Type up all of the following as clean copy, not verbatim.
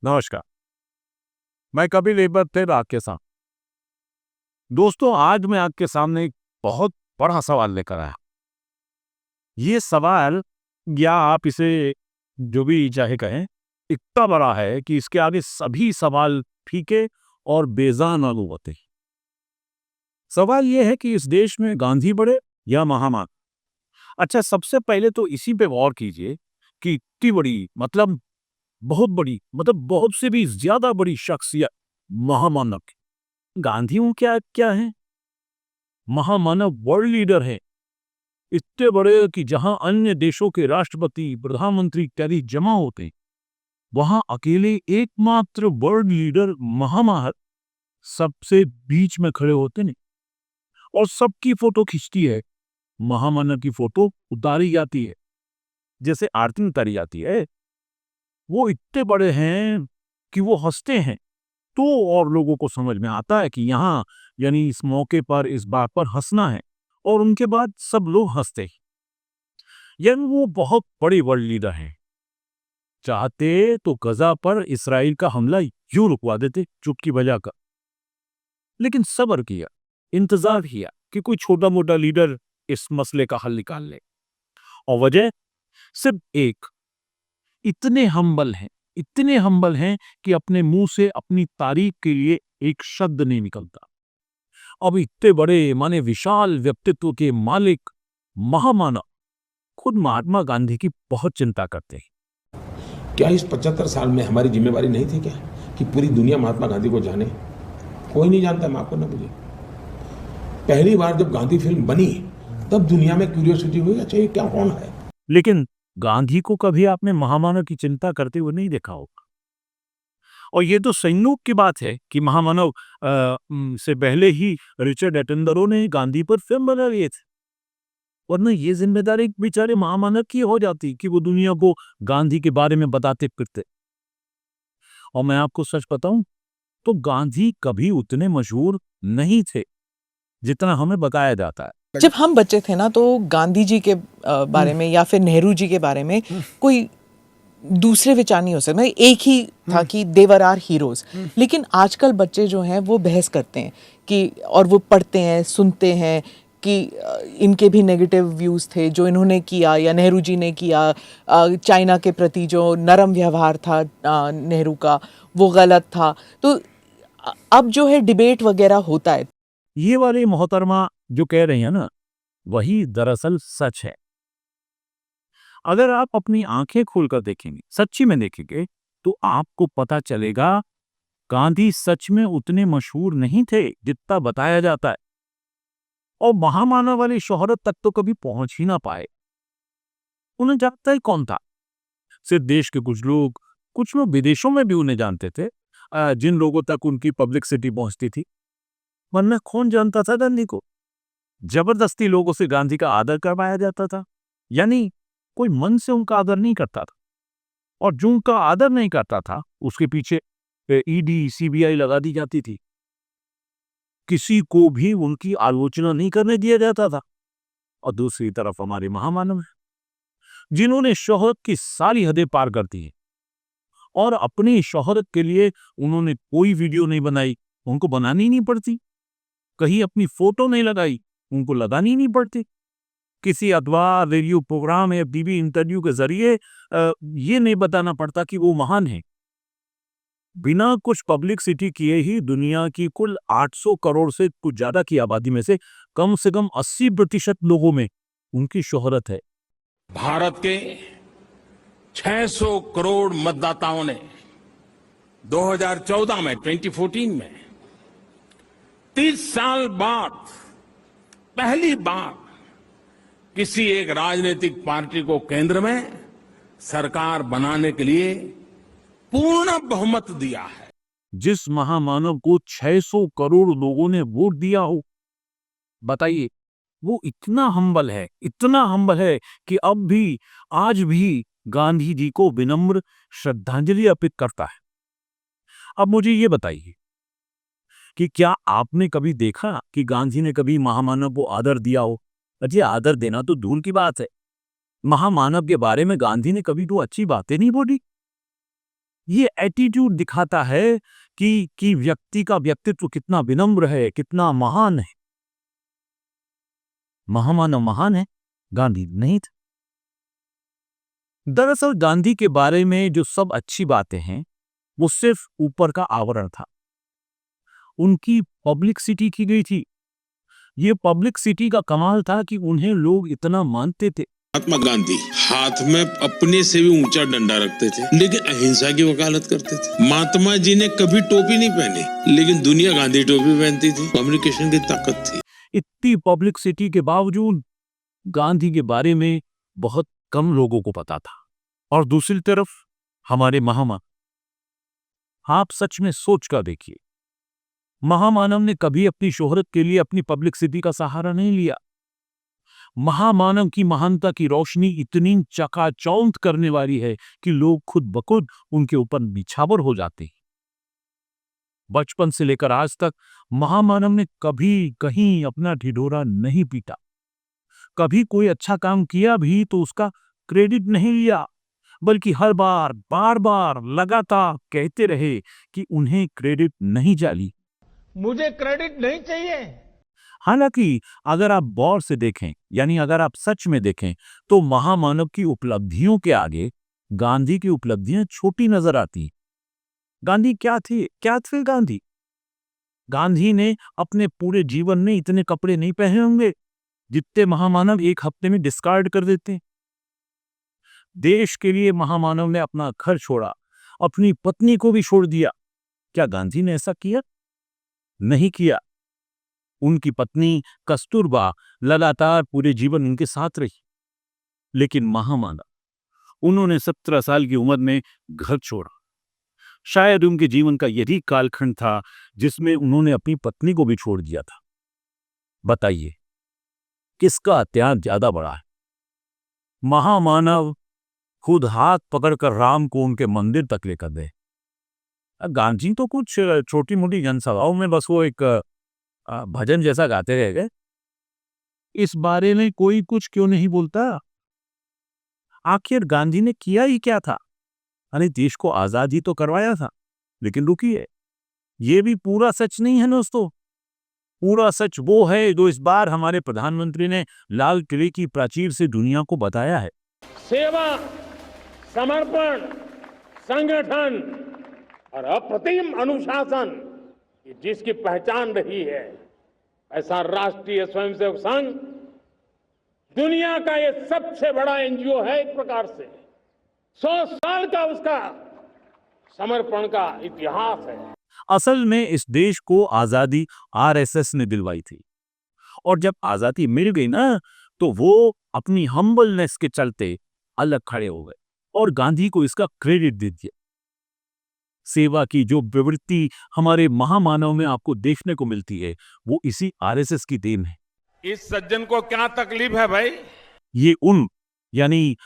नमस्कार। मैं कपिल एबक आपके साथ। दोस्तों, आज मैं आपके सामने एक बहुत बड़ा सवाल लेकर आया। ये सवाल, या आप इसे जो भी चाहे कहें, इतना बड़ा है कि इसके आगे सभी सवाल फीके और बेजान मालूम होते हैं। सवाल ये है कि इस देश में गांधी बड़े या महात्मा। अच्छा, सबसे पहले तो इसी पे गौर कीजिए कि इतनी बड़ी मतलब बहुत से भी ज्यादा बड़ी शख्सियत महामानव गांधी क्या क्या है? महामानव वर्ल्ड लीडर है। इतने बड़े कि जहां अन्य देशों के राष्ट्रपति, प्रधानमंत्री इत्यादि जमा होते हैं, वहां अकेले एकमात्र वर्ल्ड लीडर महामहिम सबसे बीच में खड़े होते हैं और सबकी फोटो खींचती है। महामानव की फोटो उतारी जाती है, जैसे आरती उतारी जाती है। वो इतने बड़े हैं कि वो हंसते हैं, तो और लोगों को समझ में आता है कि यहाँ, यानी इस मौके पर, इस बात पर हंसना है, और उनके बाद सब लोग हंसते हैं। यानी वो बहुत बड़ी वर्ल्ड लीडर हैं। चाहते तो गजा पर इसराइल का हमला यूं रुकवा देते चुटकी बजाकर, लेकिन सब्र किया, इंतजार किया कि कोई छोटा मोटा लीडर इस मसले का हल निकाल ले। और वजह सिर्फ एक, इतने हम्बल हैं कि अपने मुंह से अपनी तारीफ के लिए एक शब्द नहीं निकलता। अब इतने बड़े माने विशाल व्यक्तित्व के मालिक महामानव खुद महात्मा गांधी की बहुत चिंता करते हैं। क्या इस 75 साल में हमारी जिम्मेवारी नहीं थी क्या कि पूरी दुनिया महात्मा गांधी को जाने? कोई नहीं जानता, माफ करना मुझे। पहली बार जब गांधी फिल्म बनी तब दुनिया में क्यूरियोसिटी हुई, अच्छा ये क्या, कौन है? लेकिन गांधी को कभी आपने महामानव की चिंता करते हुए नहीं देखा होगा। और ये तो संयोग की बात है कि महामानव से पहले ही रिचर्ड एटेनबरो ने गांधी पर फिल्म बना लिए थे, वरना ये जिम्मेदारी बेचारे महामानव की हो जाती कि वो दुनिया को गांधी के बारे में बताते फिरते। और मैं आपको सच बताऊं तो गांधी कभी उतने मशहूर नहीं थे जितना हमें बताया जाता है। जब हम बच्चे थे ना, तो गांधी जी के बारे में या फिर नेहरू जी के बारे में कोई दूसरे विचार नहीं हो सकते। मतलब एक ही था कि देवर आर हीरोज। लेकिन आजकल बच्चे जो हैं वो बहस करते हैं कि, और वो पढ़ते हैं, सुनते हैं कि इनके भी नेगेटिव व्यूज़ थे जो इन्होंने किया या नेहरू जी ने किया। चाइना के प्रति जो नरम व्यवहार था नेहरू का, वो गलत था। तो अब जो है डिबेट वगैरह होता है। ये वाली मोहतरमा जो कह रही है ना, वही दरअसल सच है। अगर आप अपनी आंखें खोलकर देखेंगे, सच्ची में देखेंगे, तो आपको पता चलेगा गांधी सच में उतने मशहूर नहीं थे जितना बताया जाता है, और महामानव वाली शोहरत तक तो कभी पहुंच ही ना पाए। उन्हें जानता ही कौन था? सिर्फ देश के कुछ लोग विदेशों में भी उन्हें जानते थे, जिन लोगों तक उनकी पब्लिसिटी पहुंचती थी। वरना कौन जानता था गांधी को? जबरदस्ती लोगों से गांधी का आदर करवाया जाता था, यानी कोई मन से उनका आदर नहीं करता था। और जो उनका आदर नहीं करता था, उसके पीछे ईडी, सीबीआई लगा दी जाती थी। किसी को भी उनकी आलोचना नहीं करने दिया जाता था। और दूसरी तरफ हमारे महामानव हैं, जिन्होंने शोहरत की सारी हदें पार कर दी हैं, और अपनी शोहरत के लिए उन्होंने कोई वीडियो नहीं बनाई, उनको बनानी नहीं पड़ती। कहीं अपनी फोटो नहीं लगाई, उनको लगानी नहीं पड़ती। किसी अखबार, रेडियो प्रोग्राम या टीवी इंटरव्यू के जरिए ये नहीं बताना पड़ता कि वो महान है। बिना कुछ पब्लिसिटी किए ही दुनिया की कुल 800 करोड़ से कुछ ज्यादा की आबादी में से कम 80% लोगों में उनकी शोहरत है। भारत के 600 करोड़ मतदाताओं ने 2014 में, 2014 में 30 साल बाद पहली बार किसी एक राजनीतिक पार्टी को केंद्र में सरकार बनाने के लिए पूर्ण बहुमत दिया है। जिस महामानव को 600 करोड़ लोगों ने वोट दिया हो, बताइए, वो इतना हम्बल है कि अब भी, आज भी गांधी जी को विनम्र श्रद्धांजलि अर्पित करता है। अब मुझे ये बताइए कि क्या आपने कभी देखा कि गांधी ने कभी महामानव को आदर दिया हो? अजय, आदर देना तो दूर की बात है, महामानव के बारे में गांधी ने कभी तो अच्छी बातें नहीं बोली। ये एटीट्यूड दिखाता है कि व्यक्ति का व्यक्तित्व कितना विनम्र है, कितना महान है। महामानव महान है, गांधी नहीं थे। दरअसल गांधी के बारे में जो सब अच्छी बातें हैं वो सिर्फ ऊपर का आवरण था। उनकी पब्लिसिटी की गई थी। ये पब्लिसिटी का कमाल था कि उन्हें लोग इतना मानते थे। महात्मा गांधी हाथ में अपने से भी ऊंचा डंडा रखते थे, लेकिन अहिंसा की वकालत करते थे। महात्मा जी ने कभी टोपी नहीं पहनी, लेकिन दुनिया गांधी टोपी पहनती थी। कम्युनिकेशन की ताकत थी। इतनी पब्लिसिटी के बावजूद गांधी के बारे में बहुत कम लोगों को पता था। और दूसरी तरफ हमारे महामानव, आप सच में सोच कर देखिए, महामानव ने कभी अपनी शोहरत के लिए अपनी पब्लिसिटी का सहारा नहीं लिया। महामानव की महानता की रोशनी इतनी चकाचौंध करने वाली है कि लोग खुद ब खुद उनके ऊपर निछावर हो जाते हैं। बचपन से लेकर आज तक महामानव ने कभी कहीं अपना ढिढोरा नहीं पीटा। कभी कोई अच्छा काम किया भी तो उसका क्रेडिट नहीं लिया, बल्कि हर बार बार बार लगातार कहते रहे कि उन्हें क्रेडिट नहीं चाहिए। मुझे क्रेडिट नहीं चाहिए। हालांकि अगर आप गौर से देखें, यानी अगर आप सच में देखें, तो महामानव की उपलब्धियों के आगे गांधी की उपलब्धियां छोटी नजर आती। गांधी क्या थे गांधी? गांधी ने अपने पूरे जीवन में इतने कपड़े नहीं पहने होंगे जितने महामानव एक हफ्ते में डिस्कार्ड कर देते। देश के लिए महामानव ने अपना घर छोड़ा, अपनी पत्नी को भी छोड़ दिया। क्या गांधी ने ऐसा किया? नहीं किया। उनकी पत्नी कस्तूरबा लगातार पूरे जीवन उनके साथ रही। लेकिन महामानव, उन्होंने 17 साल की उम्र में घर छोड़ा। शायद उनके जीवन का यही कालखंड था जिसमें उन्होंने अपनी पत्नी को भी छोड़ दिया था। बताइए, किसका त्याग ज्यादा बड़ा है? महामानव खुद हाथ पकड़कर राम को उनके मंदिर तक लेकर गए। गांधी तो कुछ छोटी मोटी जनसभाओं में बस वो एक भजन जैसा गाते रह गए। इस बारे में कोई कुछ क्यों नहीं बोलता? आखिर गांधी ने किया ही क्या था? अरे देश को आजादी तो करवाया था, लेकिन रुकिए, ये भी पूरा सच नहीं है दोस्तों। पूरा सच वो है जो इस बार हमारे प्रधानमंत्री ने लाल किले की प्राचीर से दुनिया को बताया है। सेवा, समर्पण, संगठन और अप्रतिम अनुशासन जिसकी पहचान रही है, ऐसा राष्ट्रीय स्वयंसेवक संघ दुनिया का ये सबसे बड़ा एनजीओ है। एक प्रकार से 100 साल का उसका समर्पण का इतिहास है। असल में इस देश को आजादी आरएसएस ने दिलवाई थी, और जब आजादी मिल गई ना, तो वो अपनी हम्बलनेस के चलते अलग खड़े हो गए और गांधी को इसका क्रेडिट दे दिया। सेवा की जो प्रवृत्ति हमारे महामानव में आपको देखने को मिलती है, वो इसी आरएसएस की देन है। इस सज्जन को क्या तकलीफ है भाई? ये यानी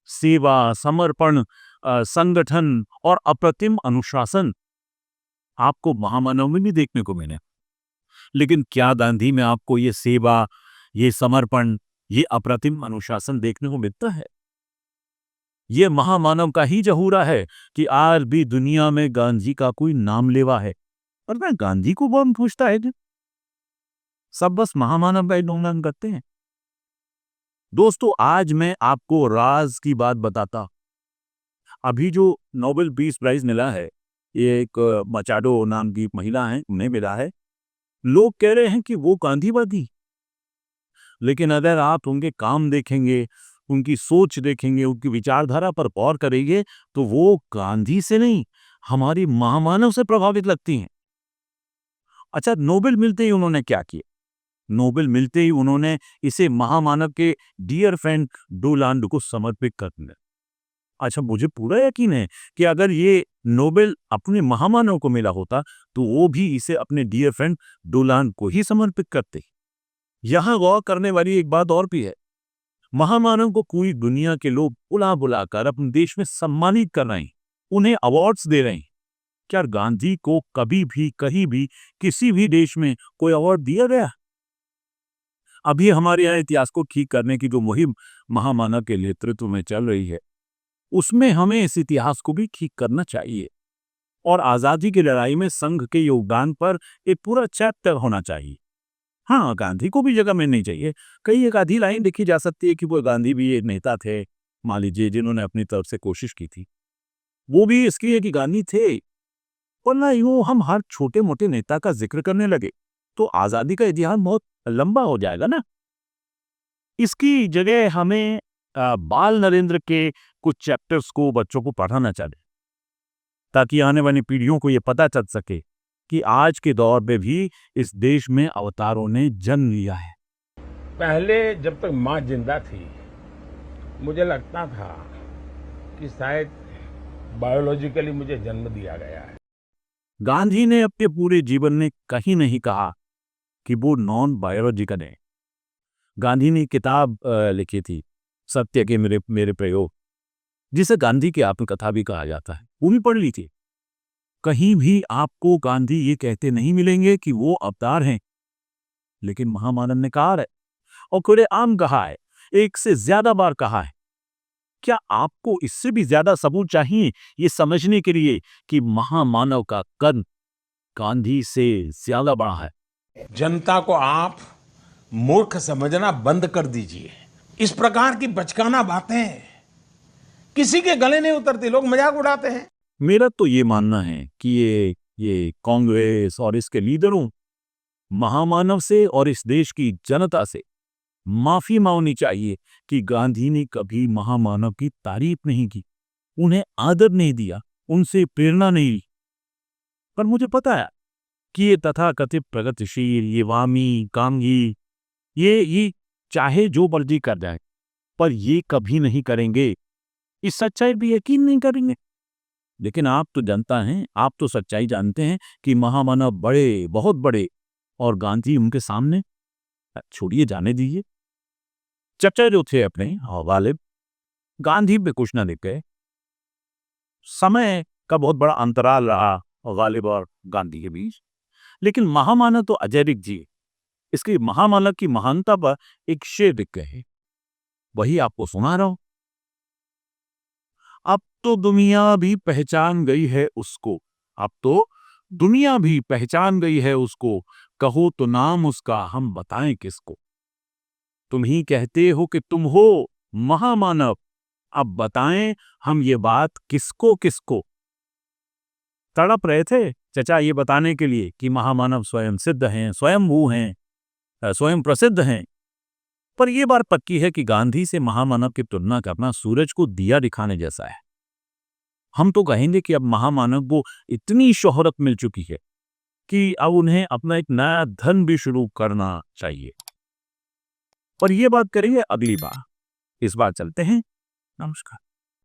सेवा, समर्पण, संगठन और अप्रतिम अनुशासन आपको महामानव में भी देखने को मिले। लेकिन क्या गांधी में आपको ये सेवा, ये समर्पण, ये अप्रतिम अनुशासन देखने को मिलता है? ये महामानव का ही जहूरा है कि आज भी दुनिया में गांधी का कोई नाम लेवा है, और मैं गांधी को कौन पूछता है? सब बस महामानव का गुणगान करते हैं। दोस्तों, आज मैं आपको राज की बात बताता। अभी जो नोबेल पीस प्राइज मिला है, ये एक मचाडो नाम की महिला है, उन्हें मिला है। लोग कह रहे हैं कि वो गांधीवादी, लेकिन अगर आप उनके काम देखेंगे, उनकी सोच देखेंगे, उनकी विचारधारा पर गौर करेंगे, तो वो गांधी से नहीं, हमारी महामानव से प्रभावित लगती हैं। अच्छा, नोबेल मिलते ही उन्होंने क्या किया? नोबेल मिलते ही उन्होंने इसे महामानव के डियर फ्रेंड डोलांड को समर्पित कर दिया। अच्छा, मुझे पूरा यकीन है कि अगर ये नोबेल अपने महामानव को मिला होता, तो वो भी इसे अपने डियर फ्रेंड डोलांड को ही समर्पित करते। यहां गौर करने वाली एक बात और भी है। महामानव को पूरी दुनिया के लोग बुला बुलाकर अपने देश में सम्मानित कर रहे हैं, उन्हें अवार्ड्स दे रहे हैं। क्या गांधी को कभी भी कहीं भी किसी भी देश में कोई अवार्ड दिया गया? अभी हमारे यहाँ इतिहास को ठीक करने की जो मुहिम महामानव के नेतृत्व में चल रही है, उसमें हमें इस इतिहास को भी ठीक करना चाहिए और आजादी की लड़ाई में संघ के योगदान पर एक पूरा चैप्टर होना चाहिए। हाँ, गांधी को भी जगह मिलनी चाहिए। कई एक आधी लाइन लिखी जा सकती है कि वो गांधी भी एक नेता थे, मान लीजिए, जिन्होंने अपनी तरफ से कोशिश की थी। वो भी इसलिए कि गांधी थे, वरना यूं हम हर छोटे मोटे नेता का जिक्र करने लगे तो आजादी का इतिहास बहुत लंबा हो जाएगा ना। इसकी जगह हमें बाल नरेंद्र के कुछ चैप्टर्स को बच्चों को पढ़ाना चाहिए, ताकि आने वाली पीढ़ियों को ये पता चल सके कि आज के दौर में भी इस देश में अवतारों ने जन्म लिया है। पहले जब तक माँ जिंदा थी, मुझे लगता था कि शायद बायोलॉजिकली मुझे जन्म दिया गया है। गांधी ने अपने पूरे जीवन में कहीं नहीं कहा कि वो नॉन बायोलॉजिकल है। गांधी ने किताब लिखी थी, सत्य के मेरे प्रयोग, जिसे गांधी की आत्मकथा भी कहा जाता है, वो भी पढ़ ली थी। कहीं भी आपको गांधी ये कहते नहीं मिलेंगे कि वो अवतार हैं, लेकिन महामानव ने कहा है और खुलेआम कहा है, एक से ज्यादा बार कहा है। क्या आपको इससे भी ज्यादा सबूत चाहिए ये समझने के लिए कि महामानव का कद गांधी से ज्यादा बड़ा है? जनता को आप मूर्ख समझना बंद कर दीजिए। इस प्रकार की बचकाना बातें किसी के गले नहीं उतरती, लोग मजाक उड़ाते हैं। मेरा तो ये मानना है कि ये कांग्रेस और इसके लीडरों महामानव से और इस देश की जनता से माफी मांगनी चाहिए कि गांधी ने कभी महामानव की तारीफ नहीं की, उन्हें आदर नहीं दिया, उनसे प्रेरणा नहीं ली। पर मुझे पता है कि ये तथाकथित प्रगतिशील, ये वामी, कांगी, ये चाहे जो मर्जी कर जाए, पर ये कभी नहीं करेंगे, इस सच्चाई भी यकीन नहीं करेंगे। लेकिन आप तो जनता हैं, आप तो सच्चाई जानते हैं कि महामानव बड़े, बहुत बड़े, और गांधी उनके सामने, छोड़िए, जाने दीजिए। चचा जो थे अपने गालिब, गांधी पे कुछ ना लिख गए। समय का बहुत बड़ा अंतराल रहा गालिब और गांधी के बीच, लेकिन महामानव तो अजैविक जी, इसकी महामानव की महानता पर एक शेर लिख गए, वही आपको सुना रहा हूं। अब तो दुनिया भी पहचान गई है उसको, अब तो दुनिया भी पहचान गई है उसको, कहो तो नाम उसका हम बताएं किसको। तुम ही कहते हो कि तुम हो महामानव, अब बताएं हम ये बात किसको किसको। तड़प रहे थे चचा ये बताने के लिए कि महामानव स्वयं सिद्ध हैं, स्वयंभू हैं, स्वयं प्रसिद्ध हैं, पर यह बात पक्की है कि गांधी से महामानव की तुलना करना सूरज को दिया दिखाने जैसा है। हम तो कहेंगे कि अब महामानव को इतनी शोहरत मिल चुकी है कि अब उन्हें अपना एक नया धन भी शुरू करना चाहिए, पर यह बात करेंगे अगली बार। इस बार चलते हैं, नमस्कार।